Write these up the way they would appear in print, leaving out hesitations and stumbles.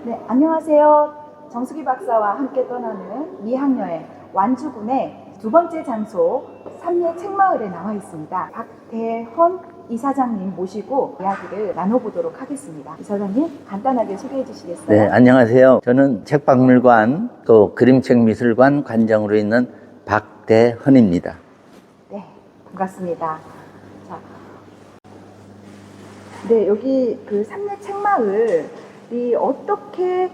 네, 안녕하세요. 정수기 박사와 함께 떠나는 미학여행 완주군의 두 번째 장소 삼례 책마을에 나와 있습니다. 박대헌 이사장님 모시고 이야기를 나눠보도록 하겠습니다. 이사장님 간단하게 소개해 주시겠어요? 네, 안녕하세요. 저는 책박물관 또 그림책미술관 관장으로 있는 박대헌입니다. 네, 반갑습니다. 자, 네, 여기 그 삼례 책마을이 어떻게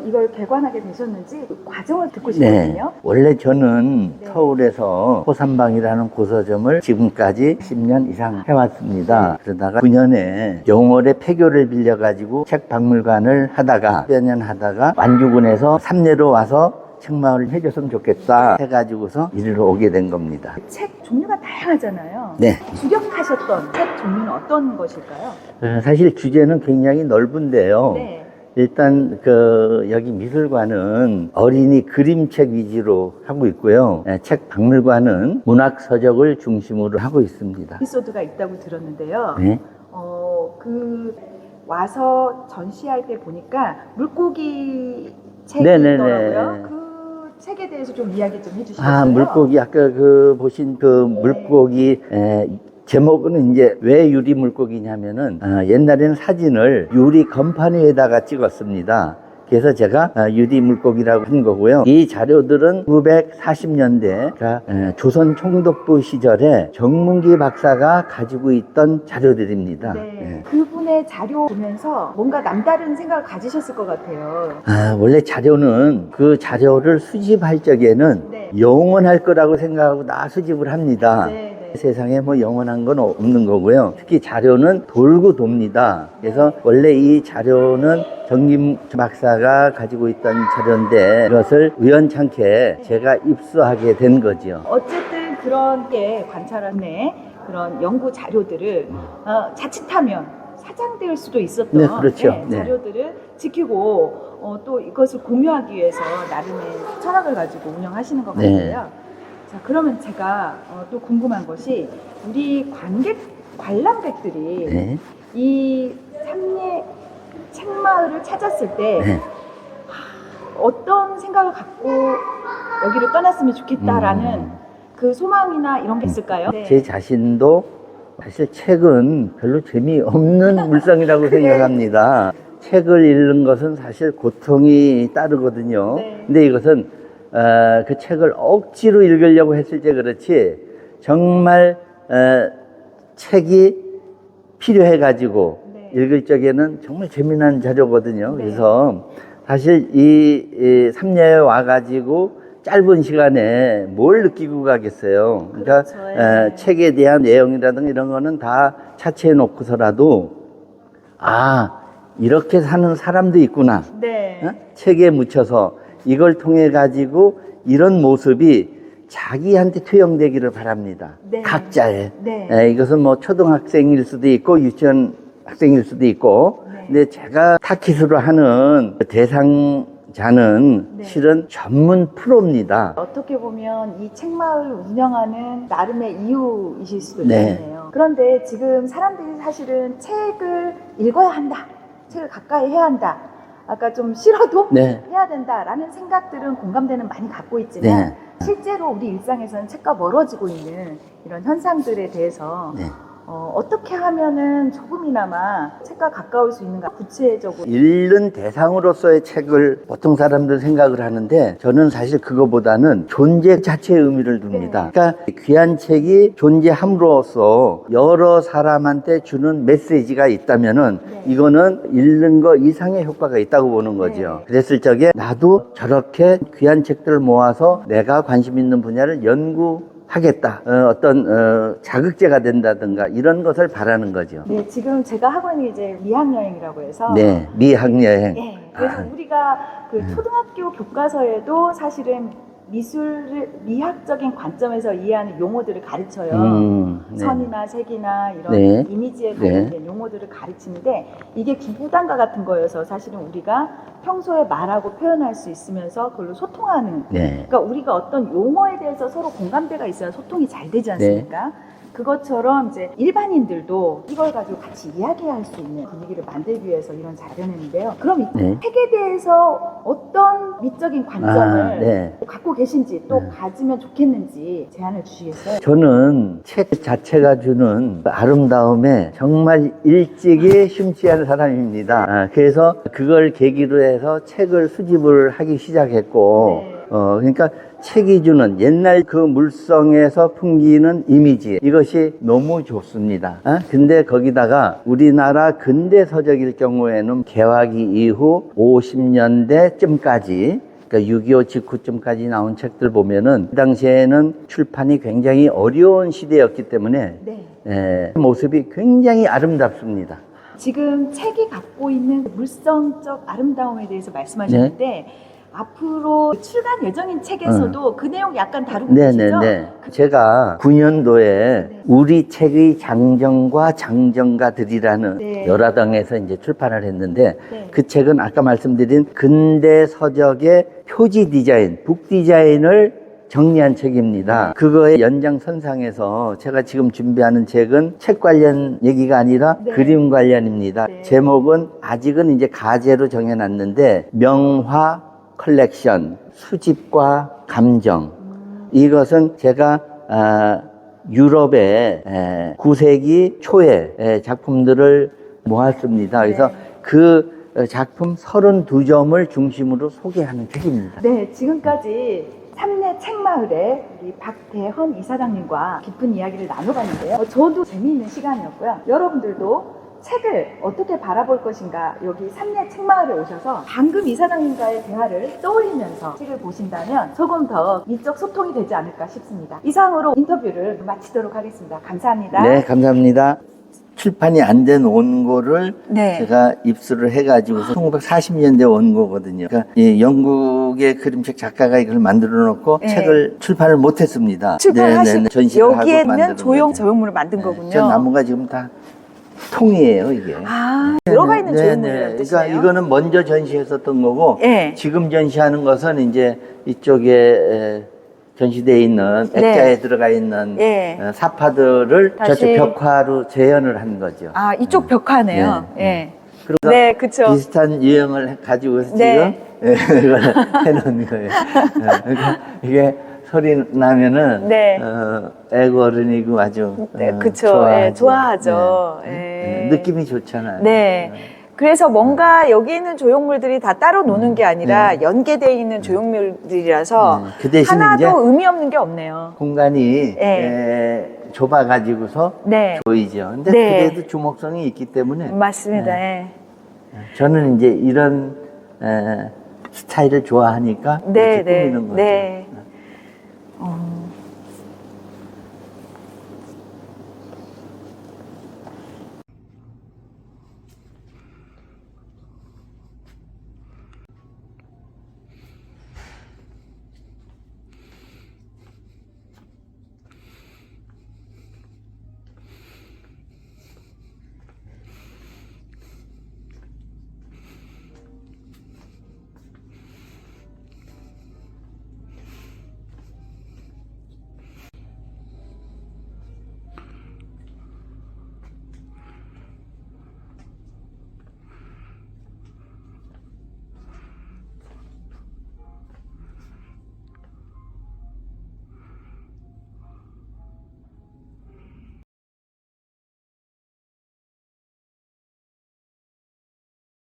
이걸 개관하게 되셨는지 그 과정을 듣고 싶거든요. 네, 원래 저는 네. 서울에서 호삼방이라는 고서점을 지금까지 10년 이상 해왔습니다. 그러다가 9년에 영월의 폐교를 빌려가지고 책박물관을 하다가 몇 년 하다가 완주군에서 삼례로 와서 책마을을 해줬으면 좋겠다 해가지고서 이리로 오게 된 겁니다. 책 종류가 다양하잖아요. 네. 주력하셨던 책 종류는 어떤 것일까요? 사실 주제는 굉장히 넓은데요. 네. 일단 여기 미술관은 어린이 그림책 위주로 하고 있고요. 책 박물관은 문학 서적을 중심으로 하고 있습니다. 에피소드가 있다고 들었는데요. 네. 와서 전시할 때 보니까 물고기 책이 네네네. 있더라고요. 그 책에 대해서 좀 이야기 좀 해주시겠어요? 아, 물고기 아까 보신 물고기 제목은 이제 왜 유리 물고기냐면은 옛날에는 사진을 유리 건판 위에다가 찍었습니다. 그래서 제가 유리 물고기라고 한 거고요. 이 자료들은 1940년대 그러니까 조선 총독부 시절에 정문기 박사가 가지고 있던 자료들입니다. 네. 그분의 자료 보면서 뭔가 남다른 생각을 가지셨을 것 같아요. 원래 자료는 그 자료를 수집할 적에는 네. 영원할 거라고 생각하고 다 수집을 합니다. 네. 세상에 뭐 영원한 건 없는 거고요. 특히 자료는 돌고 돕니다. 그래서 원래 이 자료는 정김 박사가 가지고 있던 자료인데 이것을 우연찮게 제가 입수하게 된 거죠. 어쨌든 그런 게 관찰한 그런 연구 자료들을 자칫하면 사장될 수도 있었던 네, 그렇죠. 네. 자료들을 지키고 또 이것을 공유하기 위해서 나름의 철학을 가지고 운영하시는 것 같아요. 네. 자, 그러면 제가 또 궁금한 것이 우리 관람객들이 네. 이 삼례 책마을을 찾았을 때 네. 어떤 생각을 갖고 여기를 떠났으면 좋겠다라는 그 소망이나 이런 게 있을까요? 네. 제 자신도 사실 책은 별로 재미없는 물상이라고 생각합니다. 책을 읽는 것은 사실 고통이 따르거든요. 네. 근데 이것은 그 책을 억지로 읽으려고 했을 때 그렇지 정말 책이 필요해가지고 네. 읽을 적에는 정말 재미난 자료거든요. 네. 그래서 사실 이 삼례에 와가지고 짧은 시간에 뭘 느끼고 가겠어요. 그러니까 그렇죠. 예. 책에 대한 내용이라든가 이런 거는 다 차치해 놓고서라도 이렇게 사는 사람도 있구나. 네. 책에 묻혀서 이걸 통해 가지고 이런 모습이 자기한테 투영되기를 바랍니다. 네. 각자의. 네. 이것은 뭐 초등학생일 수도 있고 유치원 학생일 수도 있고. 네. 근데 제가 타깃으로 하는 대상자는 네. 실은 전문 프로입니다. 어떻게 보면 이 책마을 운영하는 나름의 이유이실 수도 네. 있겠네요. 그런데 지금 사람들이 사실은 책을 읽어야 한다. 책을 가까이 해야 한다. 아까 좀 싫어도 네. 해야 된다라는 생각들은 공감대는 많이 갖고 있지만 네. 실제로 우리 일상에서는 책과 멀어지고 있는 이런 현상들에 대해서 네. 어떻게 하면은 조금이나마 책과 가까울 수 있는가 구체적으로 읽는 대상으로서의 책을 보통 사람들 생각을 하는데 저는 사실 그거보다는 존재 자체의 의미를 둡니다. 네. 그러니까 귀한 책이 존재함으로써 여러 사람한테 주는 메시지가 있다면은 네. 이거는 읽는 거 이상의 효과가 있다고 보는 거죠. 네. 그랬을 적에 나도 저렇게 귀한 책들을 모아서 내가 관심 있는 분야를 하겠다. 어떤 자극제가 된다든가 이런 것을 바라는 거죠. 네, 지금 제가 하고 있는 게 이제 미학여행이라고 해서 네, 미학여행. 네, 그래서 우리가 그 초등학교 교과서에도 사실은 미학적인 관점에서 이해하는 용어들을 가르쳐요. 네. 선이나 색이나 이런 네. 이미지에 네. 관련된 용어들을 가르치는데 이게 기부단가 같은 거여서 사실은 우리가 평소에 말하고 표현할 수 있으면서 그걸로 소통하는 네. 그러니까 우리가 어떤 용어에 대해서 서로 공감대가 있어야 소통이 잘 되지 않습니까? 그것처럼 이제 일반인들도 이걸 가지고 같이 이야기할 수 있는 분위기를 만들기 위해서 이런 자료인데요. 그럼 이 네. 책에 대해서 어떤 미적인 관점을 네. 갖고 계신지 또 네. 가지면 좋겠는지 제안을 주시겠어요? 저는 책 자체가 주는 아름다움에 정말 일찍이 심취한 사람입니다. 그래서 그걸 계기로 해서 책을 수집을 하기 시작했고, 네. 그러니까 책이 주는 옛날 그 물성에서 풍기는 이미지, 이것이 너무 좋습니다. 근데 거기다가 우리나라 근대 서적일 경우에는 개화기 이후 50년대쯤까지, 그러니까 6.25 직후쯤까지 나온 책들 보면은 그 당시에는 출판이 굉장히 어려운 시대였기 때문에 네. 모습이 굉장히 아름답습니다. 지금 책이 갖고 있는 물성적 아름다움에 대해서 말씀하셨는데 앞으로 출간 예정인 책에서도 그 내용 약간 다루고 계시죠? 네네네. 제가 9년도에 우리 책의 장정과 장정가들이라는 네. 열화당에서 이제 출판을 했는데 네. 그 책은 아까 말씀드린 근대 서적의 표지 디자인, 북 디자인을 정리한 책입니다. 그거의 연장선상에서 제가 지금 준비하는 책은 책 관련 얘기가 아니라 네. 그림 관련입니다. 네. 제목은 아직은 이제 가제로 정해놨는데 명화 컬렉션, 수집과 감정. 이것은 제가 유럽의 9세기 초의 작품들을 모았습니다. 그래서 네. 그 작품 32점을 중심으로 소개하는 책입니다. 네, 지금까지 삼례 책마을의 우리 박대헌 이사장님과 깊은 이야기를 나눠봤는데요. 저도 재미있는 시간이었고요. 여러분들도 책을 어떻게 바라볼 것인가, 여기 삼례 책마을에 오셔서 방금 이사장님과의 대화를 떠올리면서 책을 보신다면 조금 더 미적 소통이 되지 않을까 싶습니다. 이상으로 인터뷰를 마치도록 하겠습니다. 감사합니다. 네, 감사합니다. 출판이 안 된 원고를 네. 제가 입수를 해가지고 1940년대 원고거든요. 그러니까 이 영국의 그림책 작가가 이걸 만들어 놓고 네. 책을 출판을 못했습니다. 출판하시고 전시를 하고 여기에는 만드는 조형 거죠. 조형물을 만든 거군요. 저 나무가 지금 다 통이에요, 이게. 아, 들어가 있는 조형물이라는 그러니까 뜻이네요. 이거는 먼저 전시했었던 거고 네. 지금 전시하는 것은 이제 이쪽에 전시되어 있는 네. 액자에 들어가 있는 예. 사파들을 다시- 저쪽 벽화로 재현을 한 거죠. 아, 이쪽 벽화네요. 네. 예. 그래서 네, 그쵸. 비슷한 유형을 가지고서 네. 지금 이걸 해놓은 거예요. 그러니까 이게 소리 나면은 네. 애고 어른이고 아주 네, 그쵸. 좋아하죠. 예, 좋아하죠. 네. 예. 느낌이 좋잖아요. 네. 그래서 뭔가 여기 있는 조형물들이 다 따로 노는 게 아니라 연계되어 있는 조형물들이라서 그 대신 하나도 이제 의미 없는 게 없네요. 공간이 네. 좁아가지고서 네. 보이죠. 근데 네. 그래도 주목성이 있기 때문에 맞습니다. 예. 저는 이제 이런 스타일을 좋아하니까 네, 이렇게 네, 꾸미는 거죠. 네.